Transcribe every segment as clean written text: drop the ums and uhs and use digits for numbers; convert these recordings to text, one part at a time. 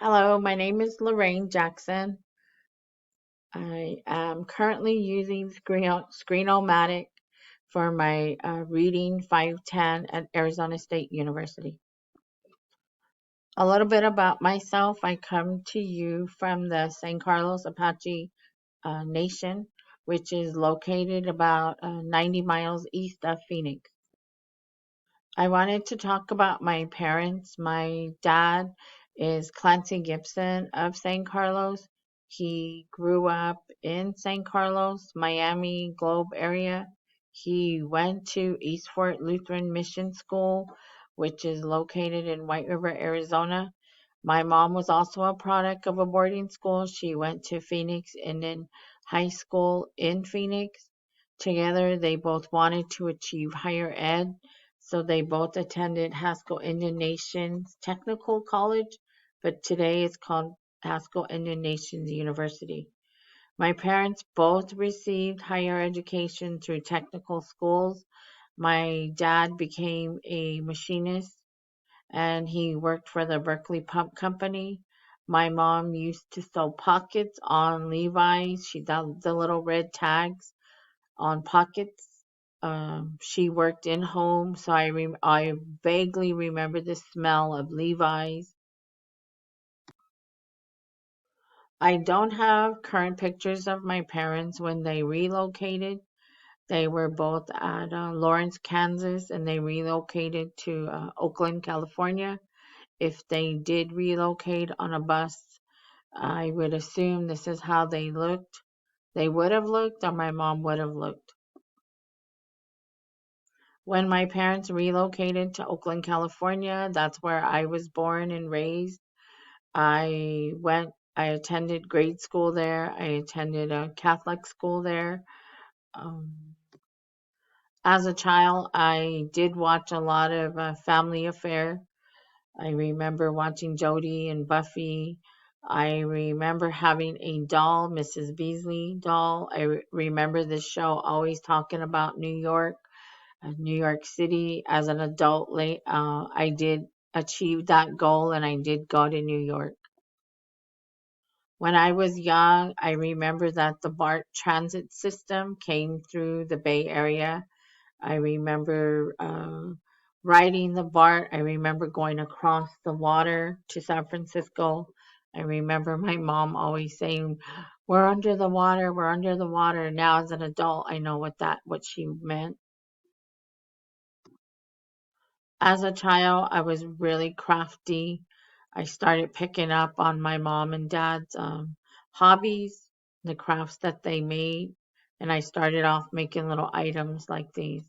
Hello, my name is Lorraine Jackson. I am currently using Screenomatic for my reading 510 at Arizona State University. A little bit about myself. I come to you from the San Carlos Apache Nation, which is located about 90 miles east of Phoenix. I wanted to talk about my parents. My dad is Clancy Gibson of San Carlos. He grew up in San Carlos, Miami Globe area. He went to East Fort Lutheran Mission School, which is located in White River, Arizona. My mom was also a product of a boarding school. She went to Phoenix Indian High School in Phoenix. Together, they both wanted to achieve higher ed, so they both attended Haskell Indian Nations Technical College, but today it's called Haskell Indian Nations University. My parents both received higher education through technical schools. My dad became a machinist and he worked for the Berkeley Pump Company. My mom used to sew pockets on Levi's. She did the little red tags on pockets. She worked in home, so I vaguely remember the smell of Levi's. I don't have current pictures of my parents when they relocated. They were both at Lawrence, Kansas, and they relocated to Oakland, California. If they did relocate on a bus, I would assume this is how they looked. They would have looked, or my mom would have looked. When my parents relocated to Oakland, California, that's where I was born and raised. I attended grade school there. I attended a Catholic school there. Um, as a child, I did watch a lot of Family Affair. I remember watching Jodie and Buffy. I remember having a doll, Mrs. Beasley doll. Remember this show always talking about New York. New York City as an adult. I did achieve that goal and I did go to New York. When I was young, I remember that the BART transit system came through the Bay Area. I remember riding the BART. I remember going across the water to San Francisco. I remember my mom always saying, "We're under the water, we're under the water." Now as an adult, I know what she meant. As a child, I was really crafty. I started picking up on my mom and dad's hobbies, the crafts that they made, and I started off making little items like these.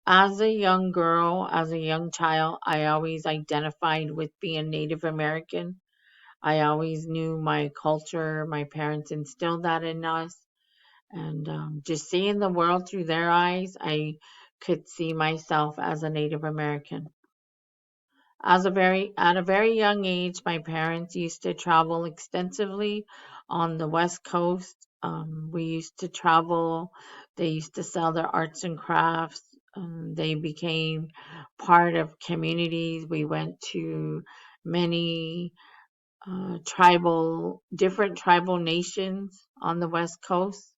As a young girl, as a young child, I always identified with being Native American. I always knew my culture. My parents instilled that in us. And just seeing the world through their eyes, I could see myself as a Native American. At a very young age, my parents used to travel extensively on the West Coast. We used to travel. They used to sell their arts and crafts. They became part of communities. We went to many different tribal nations on the West Coast.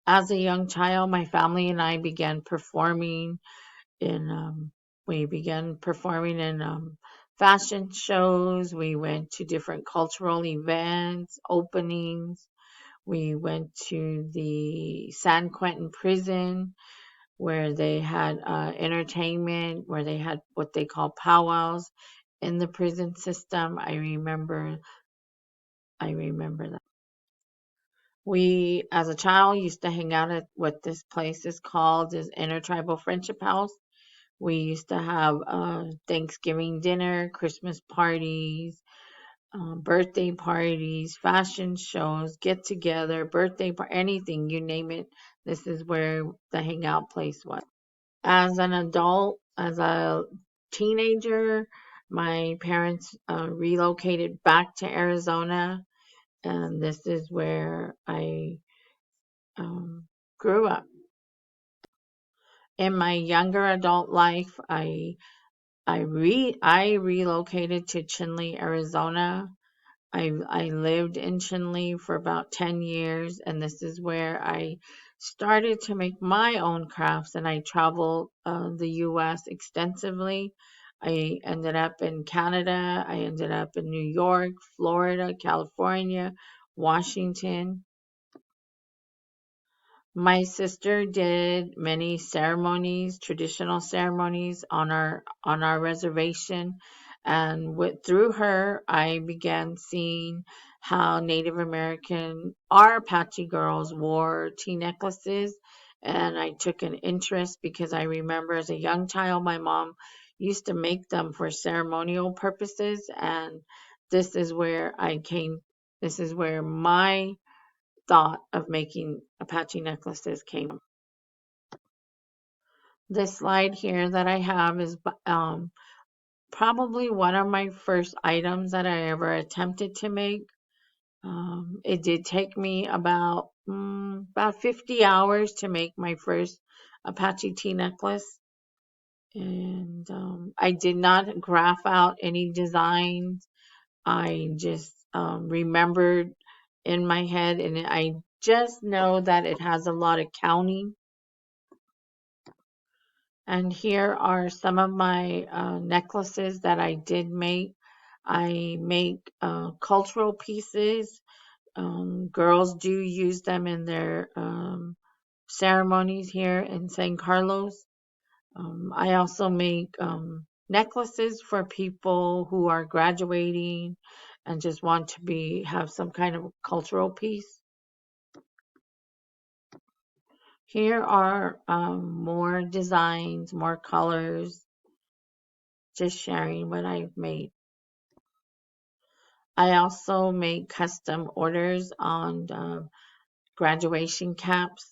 As a young child, my family and I began performing in we began performing in fashion shows. We went to different cultural events, openings. We went to the San Quentin prison where they had entertainment, where they had what they call powwows in the prison system. I remember that. We, as a child, used to hang out at what this place is called is Intertribal Friendship House. We used to have Thanksgiving dinner, Christmas parties, birthday parties, fashion shows, get together, anything, you name it. This is where the hangout place was. As an adult, as a teenager, my parents relocated back to Arizona, and this is where I grew up. In my younger adult life, I I relocated to Chinle, Arizona. I lived in Chinle for about 10 years, and this is where I started to make my own crafts, and I traveled the US extensively. I ended up in Canada, I ended up in New York, Florida, California, Washington. My sister did many ceremonies, traditional ceremonies on our reservation, and through her, I began seeing how Native American, our Apache girls wore tea necklaces, and I took an interest because I remember as a young child, my mom used to make them for ceremonial purposes, and this is where I came. This is where my thought of making Apache necklaces came. This slide here that I have is probably one of my first items that I ever attempted to make. It did take me about 50 hours to make my first Apache tea necklace. And I did not graph out any designs. I just remembered in my head, and I just know that it has a lot of counting. And here are some of my necklaces that I did make. I make cultural pieces. Girls do use them in their ceremonies here in San Carlos. I also make necklaces for people who are graduating and just want to have some kind of cultural piece. Here are more designs, more colors, just sharing what I've made. I also make custom orders on graduation caps.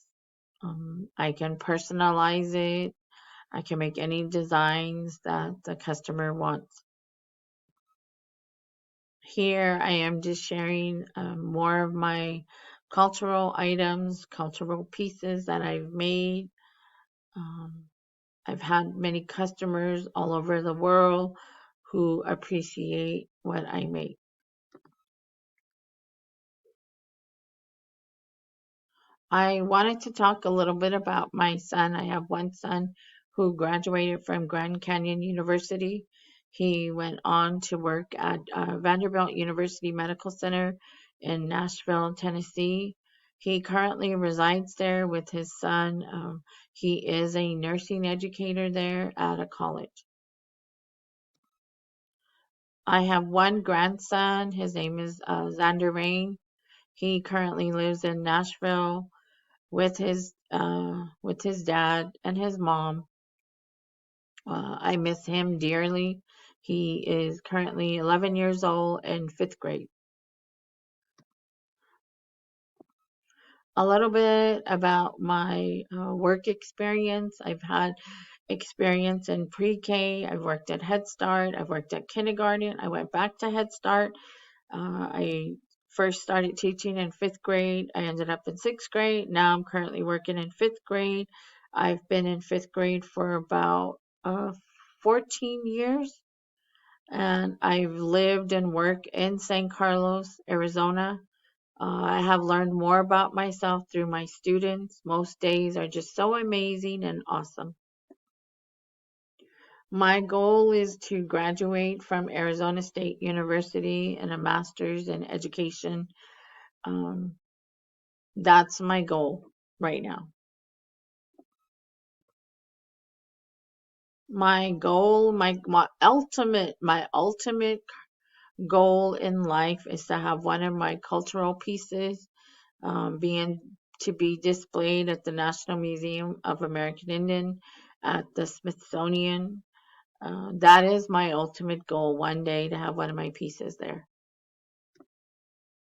I can personalize it. I can make any designs that the customer wants. Here I am just sharing more of my cultural items, cultural pieces that I've made. Um, I've had many customers all over the world who appreciate what I make. I wanted to talk a little bit about my son. I have one son who graduated from Grand Canyon University. He went on to work at Vanderbilt University Medical Center in Nashville, Tennessee. He currently resides there with his son. He is a nursing educator there at a college. I have one grandson. His name is Xander Rain. He currently lives in Nashville with his dad and his mom. I miss him dearly. He is currently 11 years old in fifth grade. A little bit about my work experience. I've had experience in pre-K. I've worked at Head Start. I've worked at kindergarten. I went back to Head Start. I first started teaching in fifth grade. I ended up in sixth grade. Now I'm currently working in fifth grade. I've been in fifth grade for about 14 years, and I've lived and worked in San Carlos, Arizona. I have learned more about myself through my students. Most days are just so amazing and awesome. My goal is to graduate from Arizona State University and a master's in education. Um, that's my goal right now. My ultimate goal in life is to have one of my cultural pieces being to be displayed at the National Museum of American Indian at the Smithsonian. That is my ultimate goal, one day to have one of my pieces there.